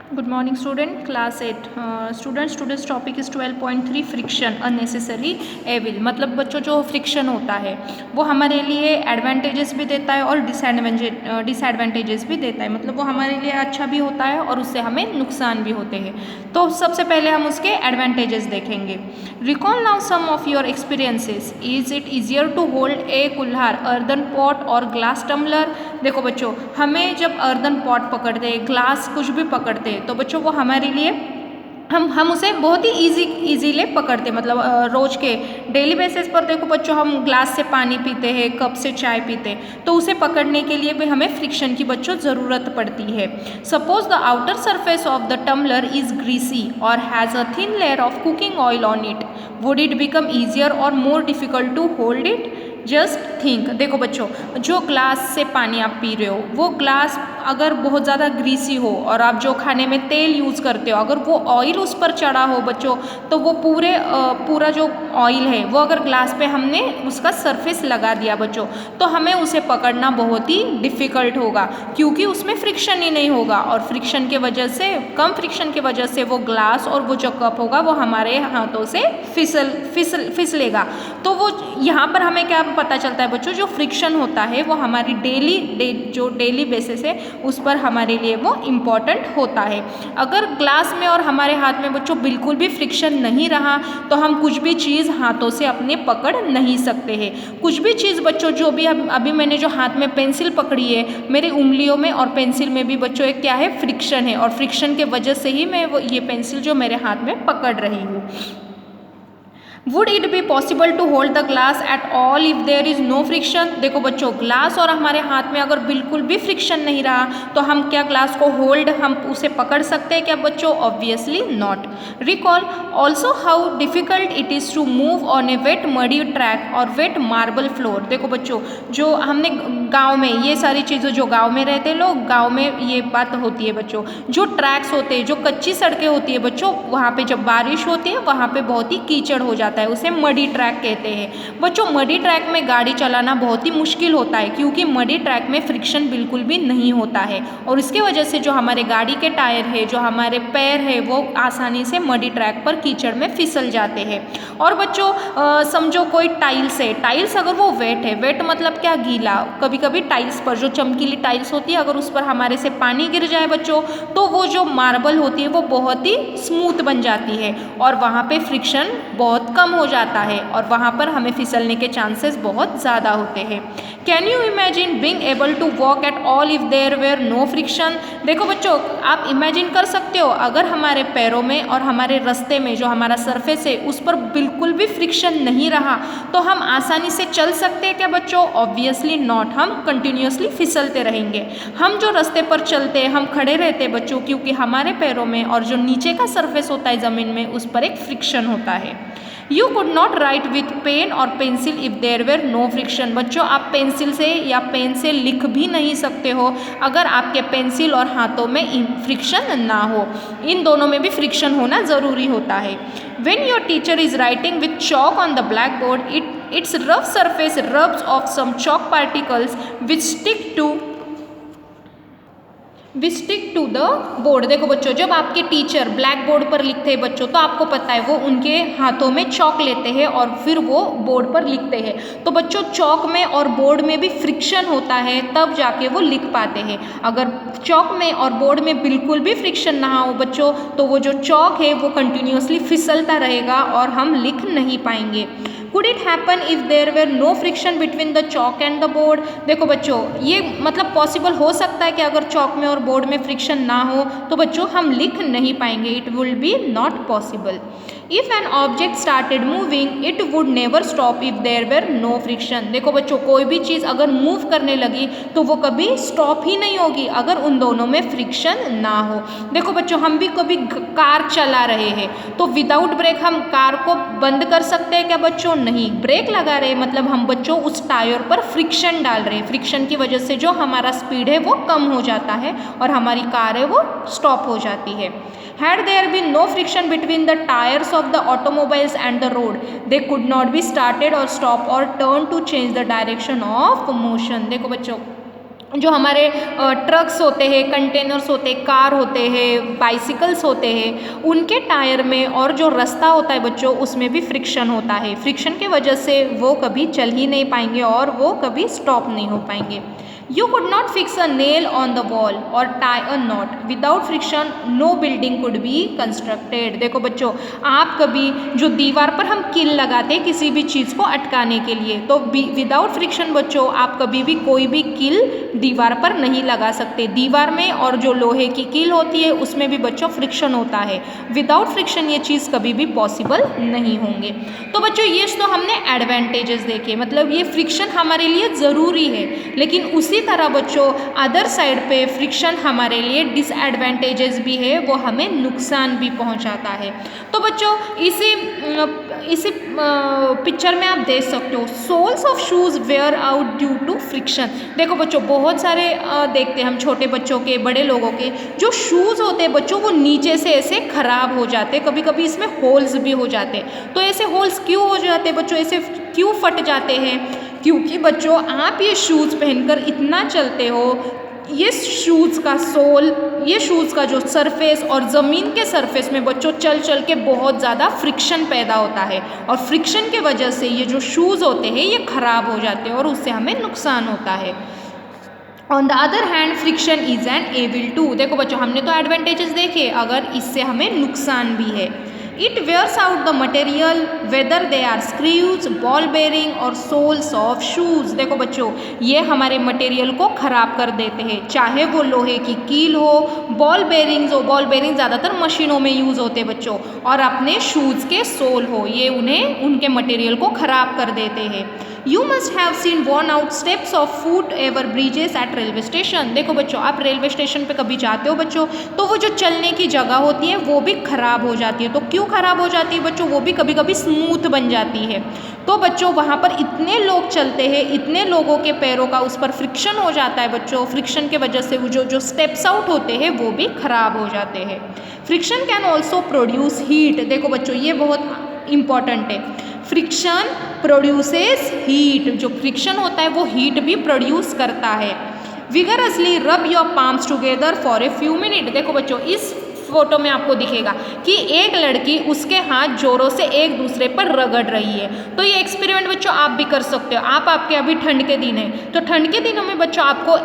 Good morning student, class 8 students topic is 12.3 friction unnecessary evil. मतलब बच्चों जो friction होता है वो हमारे लिए एडवांटेजेस भी देता है और डिसएडवांटेजेस भी देता है। मतलब वो हमारे लिए अच्छा भी होता है और उससे हमें नुकसान भी होते हैं। तो सबसे पहले हम उसके एडवांटेजेस देखेंगे। Recall now some of your experiences. Is it easier to hold a kulhad, earthen pot और ग्लास टम्बलर। देखो बच्चों, हमें जब अर्दन पॉट पकड़ते, ग्लास कुछ भी पकड़ते तो बच्चों वो हमारे लिए हम उसे बहुत ही इजीली पकड़ते। मतलब रोज के डेली बेसिस पर देखो बच्चों, हम ग्लास से पानी पीते हैं, कप से चाय पीते हैं, तो उसे पकड़ने के लिए भी हमें फ्रिक्शन की बच्चों ज़रूरत पड़ती है। Suppose the outer surface of the tumbler is greasy और has a thin layer of cooking oil on it, would it become easier और more difficult to hold it? Just think. देखो बच्चों, जो ग्लास से पानी आप पी रहे हो वो ग्लास अगर बहुत ज़्यादा ग्रीसी हो और आप जो खाने में तेल यूज़ करते हो अगर वो ऑयल उस पर चढ़ा हो बच्चों, तो वो पूरा जो ऑयल है वो अगर ग्लास पे हमने उसका सरफेस लगा दिया बच्चों, तो हमें उसे पकड़ना बहुत ही डिफ़िकल्ट होगा, क्योंकि उसमें फ्रिक्शन ही नहीं होगा। और फ्रिक्शन के वजह से, कम फ्रिक्शन की वजह से वो ग्लास और वो जो कप होगा वो हमारे हाथों से फिसलेगा। तो वो यहाँ पर हमें क्या पता चलता है बच्चों, जो फ्रिक्शन होता है वो हमारी जो डेली बेसिस है उस पर हमारे लिए वो इम्पॉर्टेंट होता है। अगर ग्लास में और हमारे हाथ में बच्चों बिल्कुल भी फ्रिक्शन नहीं रहा तो हम कुछ भी चीज़ हाथों से अपने पकड़ नहीं सकते हैं। कुछ भी चीज़ बच्चों, जो भी अभी मैंने जो हाथ में पेंसिल पकड़ी है, मेरी उंगलियों में और पेंसिल में भी बच्चों एक क्या है, फ्रिक्शन है, और फ्रिक्शन के वजह से ही मैं ये पेंसिल जो मेरे हाथ में पकड़ रही हूँ। Would it be possible to hold the glass at all if there is no friction? देखो बच्चों, ग्लास और हमारे हाथ में अगर बिल्कुल भी फ्रिक्शन नहीं रहा तो हम क्या ग्लास को हम उसे पकड़ सकते हैं क्या बच्चों? Obviously not. Recall also how difficult it is to move on a wet muddy track और वेट मार्बल फ्लोर। देखो बच्चों, जो हमने गाँव में ये सारी चीज़ें, जो गाँव में रहते लोग, गाँव में ये बात होती है बच्चों, जो ट्रैक्स होते हैं, जो कच्ची सड़कें होती है बच्चों, वहाँ पे जब बारिश होती है वहाँ पे बहुत ही कीचड़ हो जाता है, उसे मडी ट्रैक कहते हैं। बच्चों मडी ट्रैक में गाड़ी चलाना बहुत ही मुश्किल होता है, क्योंकि मडी ट्रैक में फ्रिक्शन बिल्कुल भी नहीं होता है, और इसकी वजह से जो हमारे गाड़ी के टायर है, जो हमारे पैर है, वो आसानी से मडी ट्रैक पर कीचड़ में फिसल जाते हैं। और बच्चों समझो कोई टाइल्स है, टाइल्स अगर वो वेट है, वेट मतलब क्या, गीला, कभी कभी टाइल्स पर जो चमकीली टाइल्स होती है अगर उस पर हमारे से पानी गिर जाए बच्चों, तो वो जो मार्बल होती है वो बहुत ही स्मूथ बन जाती है और वहाँ पे फ्रिक्शन बहुत कम हो जाता है और वहाँ पर हमें फिसलने के चांसेस बहुत ज़्यादा होते हैं। Can you imagine being able to walk at all if there were no friction? देखो बच्चों, आप इमेजिन कर सकते हो अगर हमारे पैरों में और हमारे रास्ते में जो हमारा सरफेस है उस पर बिल्कुल भी फ्रिक्शन नहीं रहा तो हम आसानी से चल सकते हैं क्या बच्चों? Obviously not. हम कंटिन्यूसली फिसलते रहेंगे। हम जो रास्ते पर चलते हैं, हम खड़े रहते हैं बच्चों, क्योंकि हमारे पैरों में और जो नीचे का सरफेस होता है ज़मीन में उस पर एक फ्रिक्शन होता है। You could not write with pen और pencil if there were no friction. बच्चों आप पेंसिल से या पेन से लिख भी नहीं सकते हो अगर आपके पेंसिल और हाथों में फ्रिक्शन ना हो। इन दोनों में भी फ्रिक्शन होना ज़रूरी होता है। When your teacher is writing with chalk on the blackboard, its rough surface rubs off some chalk particles which stick to the board. देखो बच्चों, जब आपके टीचर ब्लैक बोर्ड पर लिखते हैं बच्चों, तो आपको पता है वो उनके हाथों में चौक लेते हैं और फिर वो बोर्ड पर लिखते हैं। तो बच्चों चौक में और बोर्ड में भी फ्रिक्शन होता है, तब जाके वो लिख पाते हैं। अगर चौक में और बोर्ड में बिल्कुल भी फ्रिक्शन ना हो बच्चों, तो वो जो चौक है वो कंटिन्यूसली फिसलता रहेगा और हम लिख नहीं पाएंगे। Could it happen if there were no friction between the chalk and the board? देखो बच्चों, ये मतलब पॉसिबल हो सकता है कि अगर चौक में और बोर्ड में फ्रिक्शन ना हो तो बच्चों हम लिख नहीं पाएंगे। It will be not possible. If an object started moving it would never stop if there were no friction. देखो बच्चों, कोई भी चीज़ अगर मूव करने लगी तो वो कभी स्टॉप ही नहीं होगी अगर उन दोनों में फ्रिक्शन ना हो। देखो बच्चों, हम भी कभी कार चला रहे हैं तो विदाउट ब्रेक हम कार को बंद कर सकते हैं क्या बच्चों? नहीं। ब्रेक लगा रहे मतलब हम बच्चों उस टायर पर फ्रिक्शन डाल रहे हैं। फ्रिक्शन की वजह से जो हमारा स्पीड है वो कम हो जाता है और हमारी कार है वो स्टॉप हो जाती है। Had there been no friction between the tires of the automobiles and the road, they could not be started or stopped or turned to change the direction of motion। देखो बच्चों, जो हमारे trucks होते हैं, containers होते हैं, car होते हैं, बाइसिकल्स होते हैं, उनके टायर में और जो रास्ता होता है बच्चों उसमें भी फ्रिक्शन होता है। फ्रिक्शन की वजह से वो कभी चल ही नहीं पाएंगे और वो कभी स्टॉप नहीं हो पाएंगे। You could not fix a nail on the wall or tie a knot. Without friction, no building could be constructed. देखो बच्चों, आप कभी जो दीवार पर हम कील लगाते हैं किसी भी चीज़ को अटकाने के लिए, तो विदाउट फ्रिक्शन बच्चों आप कभी भी कोई भी कील दीवार पर नहीं लगा सकते। दीवार में और जो लोहे की कील होती है उसमें भी बच्चों फ्रिक्शन होता है। विदाउट फ्रिक्शन ये चीज़ कभी भी पॉसिबल नहीं होंगे। तो बच्चों ये तो हमने एडवांटेजेस देखे, मतलब ये फ्रिक्शन हमारे लिए ज़रूरी है, लेकिन उसी तरह बच्चों अदर साइड पे फ्रिक्शन हमारे लिए डिसएडवांटेजेस भी है, वो हमें नुकसान भी पहुंचाता है। तो बच्चों इसी पिक्चर में आप देख सकते हो soles of shoes wear out due to friction. देखो बच्चों बहुत सारे देखते हैं हम छोटे बच्चों के, बड़े लोगों के जो शूज़ होते हैं बच्चों वो नीचे से ऐसे खराब हो जाते हैं, कभी कभी इसमें होल्स भी हो जाते हैं। तो ऐसे होल्स क्यों हो जाते हैं बच्चों, ऐसे क्यों फट जाते हैं? क्योंकि बच्चों आप ये शूज़ पहनकर इतना चलते हो, ये शूज़ का सोल, ये शूज़ का जो सरफेस और ज़मीन के सरफेस में बच्चों चल चल के बहुत ज़्यादा फ्रिक्शन पैदा होता है, और फ्रिक्शन की वजह से ये जो शूज़ होते हैं ये ख़राब हो जाते हैं और उससे हमें नुकसान होता है। On the other hand friction is an evil too. देखो बच्चों हमने तो एडवांटेजेस देखे, अगर इससे हमें नुकसान भी है। It wears out the material whether they are screws, ball bearing और सोल्स ऑफ शूज़। देखो बच्चों ये हमारे मटेरियल को ख़राब कर देते हैं, चाहे वो लोहे की कील हो, बॉल बेरिंग्स हो, बॉल बेरिंग ज़्यादातर मशीनों में यूज़ होते हैं बच्चों, और अपने शूज़ के सोल हो, ये उन्हें उनके मटेरियल को ख़राब कर देते हैं। You must have seen worn out steps of foot ever bridges eight railway station. देखो बच्चों आप रेलवे स्टेशन पे कभी जाते हो बच्चों, तो वो जो चलने की जगह होती है वो भी ख़राब हो जाती है। तो क्यों ख़राब हो जाती है बच्चों? वो भी कभी कभी स्मूथ बन जाती है। तो बच्चों वहाँ पर इतने लोग चलते हैं, इतने लोगों के पैरों का उस पर फ्रिक्शन हो जाता है बच्चों, फ्रिक्शन के वजह से वो जो स्टेप्स आउट होते हैं वो भी ख़राब हो जाते हैं। Friction can also produce heat. देखो बच्चों ये बहुत इम्पॉर्टेंट है, फ्रिक्शन प्रोड्यूसेस हीट। जो फ्रिक्शन होता है वो हीट भी प्रोड्यूस करता है। Vigorously rub your palms together for a few minute. देखो बच्चों इस फोटो में आपको दिखेगा कि एक लड़की उसके हाथ जोरों से एक दूसरे पर रगड़ रही है। तो ये एक्सपेरिमेंट बच्चों आप भी कर सकते हो। आपके अभी ठंड के दिन है, तो ठंड के दिनों में बच्चों आपको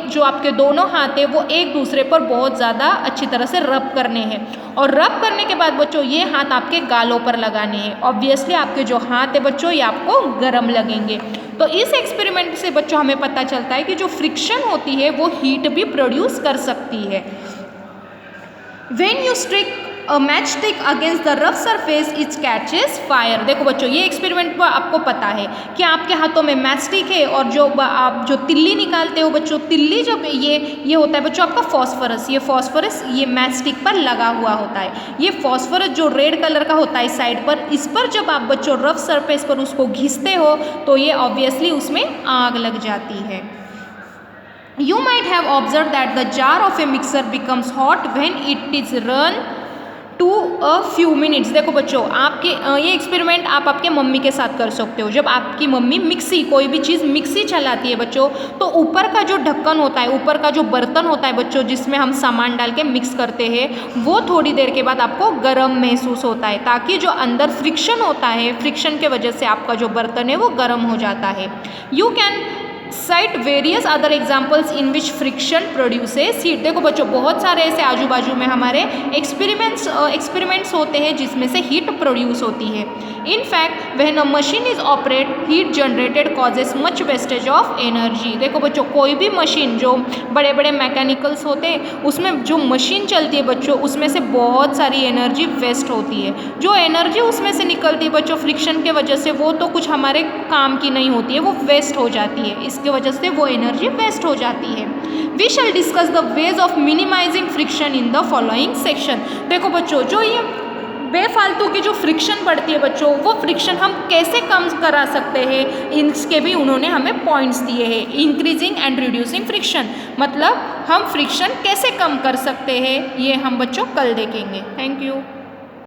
जो आपके दोनों हाथ है वो एक दूसरे पर बहुत ज़्यादा अच्छी तरह से रब करने हैं, और रब करने के बाद बच्चों ये हाथ आपके गालों पर लगाने हैं। ऑब्वियसली आपके जो हाथ है बच्चों ये आपको गर्म लगेंगे। तो इस एक्सपेरिमेंट से बच्चों हमें पता चलता है कि जो फ्रिक्शन होती है वो हीट भी प्रोड्यूस कर सकती है। When you stick a matchstick against the rough surface, it catches fire। देखो बच्चों ये एक्सपेरिमेंट पर आपको पता है कि आपके हाथों में मैचस्टिक है, और आप जो तिल्ली निकालते हो बच्चों, तिल्ली जब ये होता है बच्चों आपका फॉस्फोरस, ये फॉस्फोरस ये मैचस्टिक पर लगा हुआ होता है। ये फॉस्फोरस जो रेड कलर का होता है साइड पर, इस पर जब आप बच्चों रफ सरफेस पर उसको घिसते हो तो ये ऑब्वियसली उसमें आग लग जाती है। You might have observed that the jar of a mixer becomes hot when it is run to a few minutes। देखो बच्चों आपके ये एक्सपेरिमेंट आप आपके मम्मी के साथ कर सकते हो। जब आपकी मम्मी मिक्सी, कोई भी चीज़ मिक्सी चलाती है बच्चों, तो ऊपर का जो ढक्कन होता है, ऊपर का जो बर्तन होता है बच्चों जिसमें हम सामान डाल के मिक्स करते हैं, वो थोड़ी देर के बाद आपको गर्म महसूस होता है, ताकि जो अंदर फ्रिक्शन होता है, फ्रिक्शन के वजह से आपका जो बर्तन है वो गर्म हो जाता है। You can site various other examples in which friction produces heat. देखो बच्चों बहुत सारे ऐसे आजू बाजू में हमारे एक्सपेरिमेंट्स होते हैं जिसमें से हीट प्रोड्यूस होती है। In fact when a machine is operate, heat generated causes much wastage of energy. देखो बच्चों कोई भी मशीन, जो बड़े बड़े मैकेनिकल्स होते हैं उसमें जो मशीन चलती है बच्चों, उसमें से बहुत सारी एनर्जी वेस्ट होती है। जो एनर्जी उसमें से निकलती है बच्चों फ्रिक्शन के वजह से, वो तो कुछ हमारे काम की नहीं होती है, वो वेस्ट हो जाती है। इसकी वजह से वो एनर्जी वेस्ट हो जाती है। We shall discuss the ways of minimising friction in the following section. देखो बच्चों जो ये बेफालतू की जो फ्रिक्शन पड़ती है बच्चों, वो फ्रिक्शन हम कैसे कम करा सकते हैं, इसके भी उन्होंने हमें पॉइंट्स दिए हैं। इंक्रीजिंग एंड रिड्यूसिंग फ्रिक्शन, मतलब हम फ्रिक्शन कैसे कम कर सकते हैं, ये हम बच्चों कल देखेंगे। Thank you.